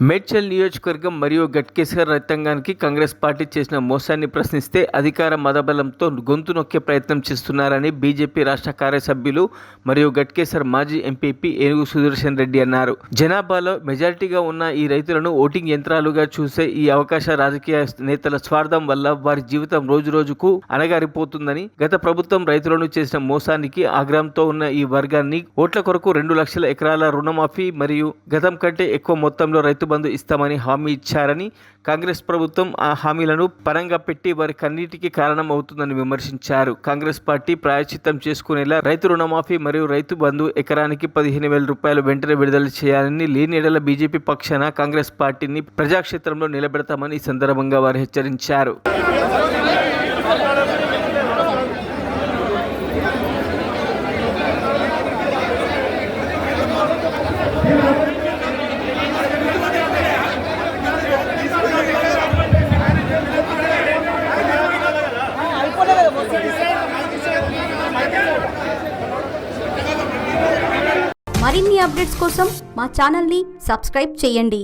మేడ్చల్ నియోజకవర్గం మరియు గట్కేసర్ రైతాంగానికి కాంగ్రెస్ పార్టీ చేసిన మోసాన్ని ప్రశ్నిస్తే అధికార మదబలంతో గొంతు నొక్కే ప్రయత్నం చేస్తున్నారని బీజేపీ రాష్ట్ర కార్యసభ్యులు మరియు గట్కేసర్ మాజీ ఎంపీపీ ఏనుగు సుదర్శన్ రెడ్డి అన్నారు. జనాభాలో మెజారిటీగా ఉన్న ఈ రైతులను ఓటింగ్ యంత్రాలుగా చూసే ఈ అవకాశ రాజకీయ నేతల స్వార్థం వల్ల వారి జీవితం రోజురోజుకు అణగారిపోతుందని, గత ప్రభుత్వం రైతులను చేసిన మోసానికి ఆగ్రహంతో ఉన్న ఈ వర్గాన్ని ఓట్ల కొరకు 2 లక్షల ఎకరాల రుణమాఫీ మరియు గతం కంటే ఎక్కువ మొత్తంలో రైతు బంధు ఇస్తామని హామీ ఇచ్చారని, కాంగ్రెస్ ప్రభుత్వం ఆ హామీలను పరంగా పెట్టి వారి కన్నీటికి కారణం అవుతుందని విమర్శించారు. కాంగ్రెస్ పార్టీ ప్రాయశ్చిత్తం చేసుకునేలా రైతు రుణమాఫీ మరియు రైతు బంధు ఎకరానికి 15,000 రూపాయలు వెంటనే విడుదల చేయాలని, లేని ఎడల బీజేపీ పక్షాన కాంగ్రెస్ పార్టీని ప్రజాక్షేత్రంలో నిలబెడతామని ఈ సందర్భంగా వారు హెచ్చరించారు. మరిన్ని అప్డేట్స్ కోసం మా ఛానల్ని సబ్స్క్రైబ్ చేయండి.